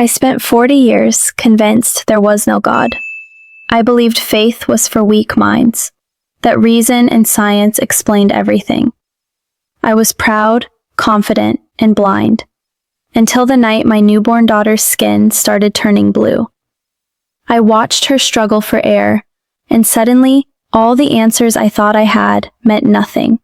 I spent 40 years convinced there was no God. I believed faith was for weak minds, that reason and science explained everything. I was proud, confident, and blind, until the night my newborn daughter's skin started turning blue. I watched her struggle for air, and suddenly, all the answers I thought I had meant nothing.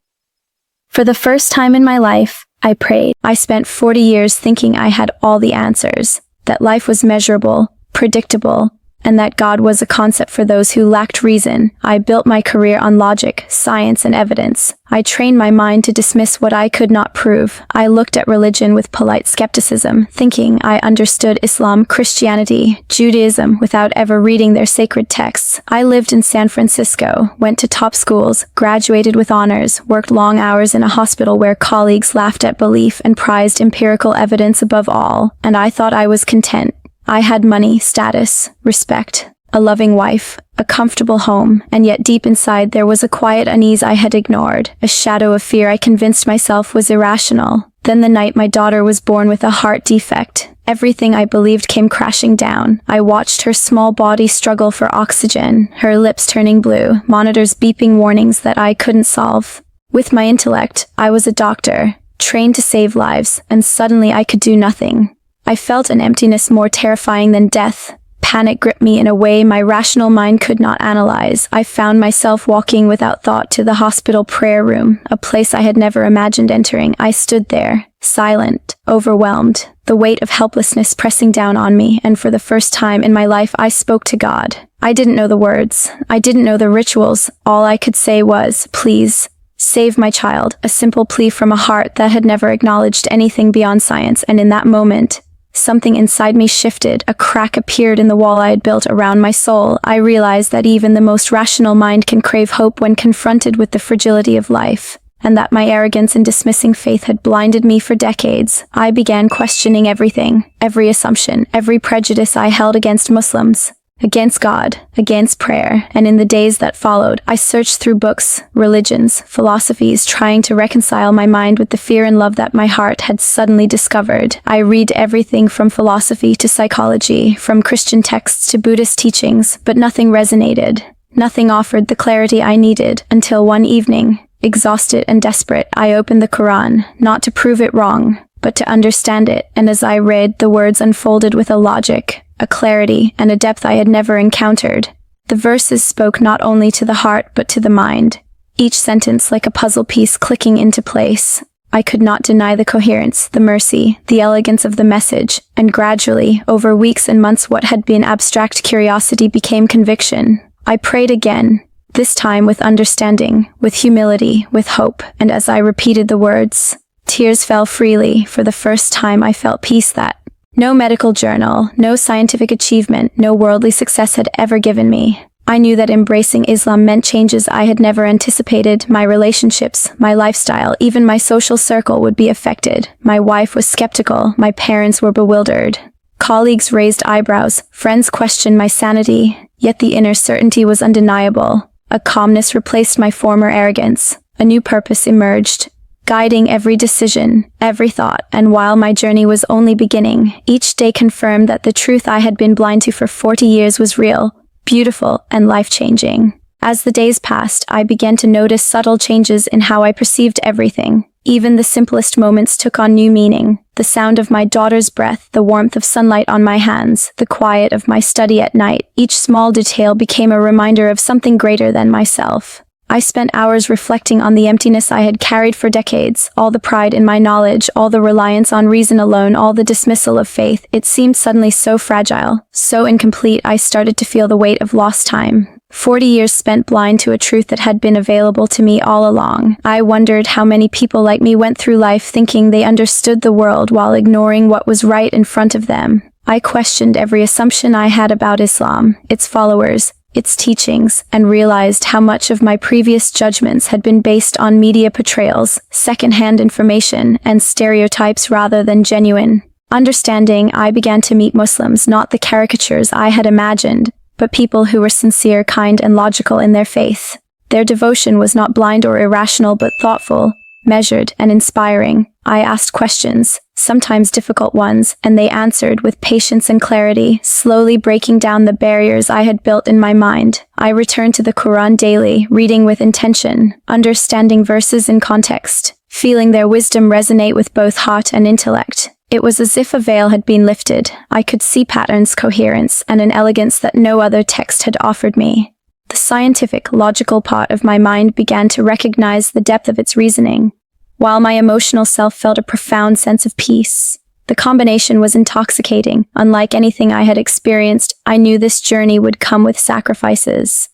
For the first time in my life, I prayed. I spent 40 years thinking I had all the answers, that life was measurable, predictable, and that God was a concept for those who lacked reason. I built my career on logic, science, and evidence. I trained my mind to dismiss what I could not prove. I looked at religion with polite skepticism, thinking I understood Islam, Christianity, Judaism without ever reading their sacred texts. I lived in San Francisco, went to top schools, graduated with honors, worked long hours in a hospital where colleagues laughed at belief and prized empirical evidence above all, and I thought I was content. I had money, status, respect, a loving wife, a comfortable home, and yet deep inside there was a quiet unease I had ignored, a shadow of fear I convinced myself was irrational. Then the night my daughter was born with a heart defect, everything I believed came crashing down. I watched her small body struggle for oxygen, her lips turning blue, monitors beeping warnings that I couldn't solve. With my intellect, I was a doctor, trained to save lives, and suddenly I could do nothing. I felt an emptiness more terrifying than death. Panic gripped me in a way my rational mind could not analyze. I found myself walking without thought to the hospital prayer room, a place I had never imagined entering. I stood there, silent, overwhelmed, the weight of helplessness pressing down on me, and for the first time in my life I spoke to God. I didn't know the words. I didn't know the rituals. All I could say was, "Please, save my child," a simple plea from a heart that had never acknowledged anything beyond science, and in that moment, something inside me shifted. A crack appeared in the wall I had built around my soul. I realized that even the most rational mind can crave hope when confronted with the fragility of life, and that my arrogance in dismissing faith had blinded me for decades. I began questioning everything, every assumption, every prejudice I held against Muslims, against God, against prayer, and in the days that followed, I searched through books, religions, philosophies, trying to reconcile my mind with the fear and love that my heart had suddenly discovered. I read everything from philosophy to psychology, from Christian texts to Buddhist teachings, but nothing resonated. Nothing offered the clarity I needed, until one evening, exhausted and desperate, I opened the Quran, not to prove it wrong, but to understand it, and as I read, the words unfolded with a logic, a clarity, and a depth I had never encountered. The verses spoke not only to the heart but to the mind, each sentence like a puzzle piece clicking into place. I could not deny the coherence, the mercy, the elegance of the message, and gradually, over weeks and months, what had been abstract curiosity became conviction. I prayed again, this time with understanding, with humility, with hope, and as I repeated the words, tears fell freely. For the first time I felt peace that no medical journal, no scientific achievement, no worldly success had ever given me. I knew that embracing Islam meant changes I had never anticipated. My relationships, my lifestyle, even my social circle would be affected. My wife was skeptical, my parents were bewildered. Colleagues raised eyebrows, friends questioned my sanity, yet the inner certainty was undeniable. A calmness replaced my former arrogance. A new purpose emerged, guiding every decision, every thought, and while my journey was only beginning, each day confirmed that the truth I had been blind to for 40 years was real, beautiful, and life-changing. As the days passed, I began to notice subtle changes in how I perceived everything. Even the simplest moments took on new meaning. The sound of my daughter's breath, the warmth of sunlight on my hands, the quiet of my study at night, each small detail became a reminder of something greater than myself. I spent hours reflecting on the emptiness I had carried for decades, all the pride in my knowledge, all the reliance on reason alone, all the dismissal of faith. It seemed suddenly so fragile, so incomplete. I started to feel the weight of lost time. 40 years spent blind to a truth that had been available to me all along. I wondered how many people like me went through life thinking they understood the world while ignoring what was right in front of them. I questioned every assumption I had about Islam, its followers, its teachings, and realized how much of my previous judgments had been based on media portrayals, second-hand information, and stereotypes rather than genuine. Understanding, I began to meet Muslims, not the caricatures I had imagined, but people who were sincere, kind, and logical in their faith. Their devotion was not blind or irrational but thoughtful, measured, and inspiring. I asked questions, sometimes difficult ones, and they answered with patience and clarity, slowly breaking down the barriers I had built in my mind. I returned to the Quran daily, reading with intention, understanding verses in context, feeling their wisdom resonate with both heart and intellect. It was as if a veil had been lifted. I could see patterns, coherence, and an elegance that no other text had offered me. The scientific, logical part of my mind began to recognize the depth of its reasoning, while my emotional self felt a profound sense of peace. The combination was intoxicating. Unlike anything I had experienced, I knew this journey would come with sacrifices.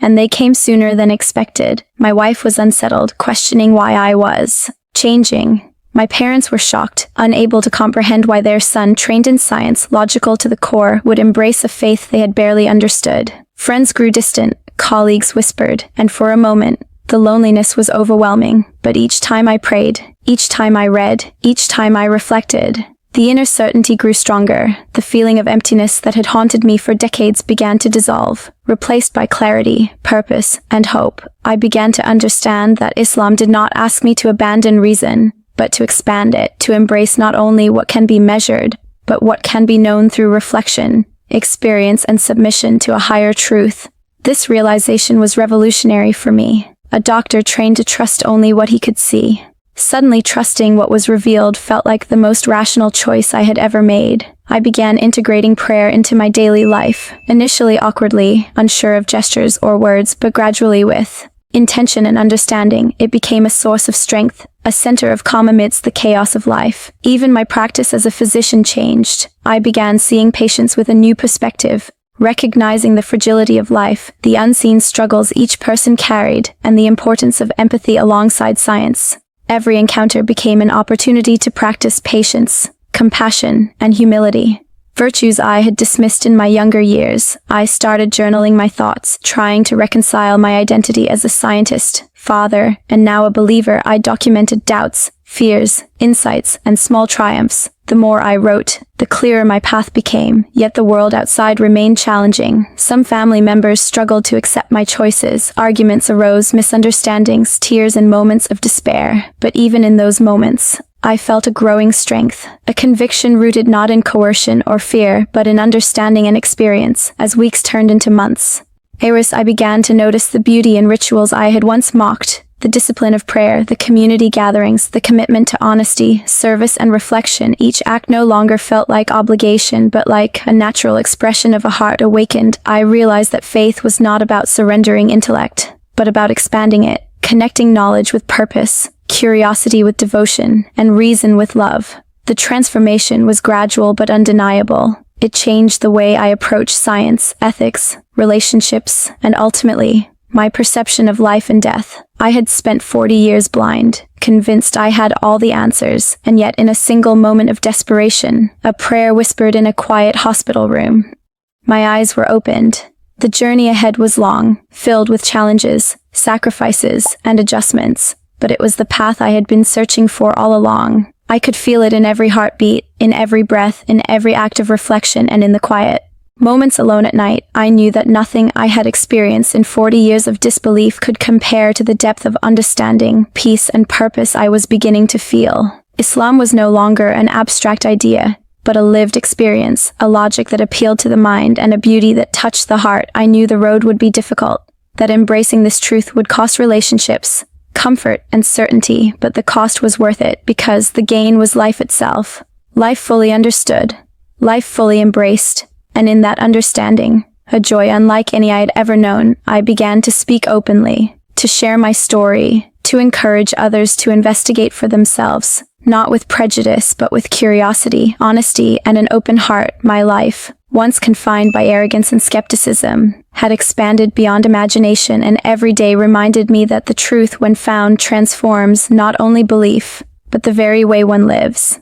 And they came sooner than expected. My wife was unsettled, questioning why I was changing. My parents were shocked, unable to comprehend why their son, trained in science, logical to the core, would embrace a faith they had barely understood. Friends grew distant, colleagues whispered, and for a moment, the loneliness was overwhelming. But each time I prayed, each time I read, each time I reflected, the inner certainty grew stronger. The feeling of emptiness that had haunted me for decades began to dissolve, replaced by clarity, purpose, and hope. I began to understand that Islam did not ask me to abandon reason, but to expand it, to embrace not only what can be measured, but what can be known through reflection, experience, and submission to a higher truth. This realization was revolutionary for me. A doctor trained to trust only what he could see. Suddenly trusting what was revealed felt like the most rational choice I had ever made. I began integrating prayer into my daily life, initially awkwardly, unsure of gestures or words, but gradually with intention and understanding, it became a source of strength, a center of calm amidst the chaos of life. Even my practice as a physician changed. I began seeing patients with a new perspective, recognizing the fragility of life, the unseen struggles each person carried, and the importance of empathy alongside science. Every encounter became an opportunity to practice patience, compassion, and humility. Virtues I had dismissed in my younger years. I started journaling my thoughts, trying to reconcile my identity as a scientist, father, and now a believer. I documented doubts, fears, insights, and small triumphs. The more I wrote, the clearer my path became, yet the world outside remained challenging. Some family members struggled to accept my choices. Arguments arose, misunderstandings, tears, and moments of despair. But even in those moments, I felt a growing strength, a conviction rooted not in coercion or fear, but in understanding and experience. As weeks turned into months, I began to notice the beauty in rituals I had once mocked. The discipline of prayer, the community gatherings, the commitment to honesty, service, and reflection. Each act no longer felt like obligation, but like a natural expression of a heart awakened. I realized that faith was not about surrendering intellect, but about expanding it, connecting knowledge with purpose, curiosity with devotion, and reason with love. The transformation was gradual but undeniable. It changed the way I approach science, ethics, relationships, and ultimately, my perception of life and death. I had spent 40 years blind, convinced I had all the answers, and yet in a single moment of desperation, a prayer whispered in a quiet hospital room. My eyes were opened. The journey ahead was long, filled with challenges, sacrifices, and adjustments, but it was the path I had been searching for all along. I could feel it in every heartbeat, in every breath, in every act of reflection, and in the quiet moments alone at night. I knew that nothing I had experienced in 40 years of disbelief could compare to the depth of understanding, peace, and purpose I was beginning to feel. Islam was no longer an abstract idea, but a lived experience, a logic that appealed to the mind, and a beauty that touched the heart. I knew the road would be difficult, that embracing this truth would cost relationships, comfort, and certainty, but the cost was worth it because the gain was life itself. Life fully understood, life fully embraced. And in that understanding, a joy unlike any I had ever known, I began to speak openly, to share my story, to encourage others to investigate for themselves, not with prejudice, but with curiosity, honesty, and an open heart. My life, once confined by arrogance and skepticism, had expanded beyond imagination, and every day reminded me that the truth, when found, transforms not only belief, but the very way one lives.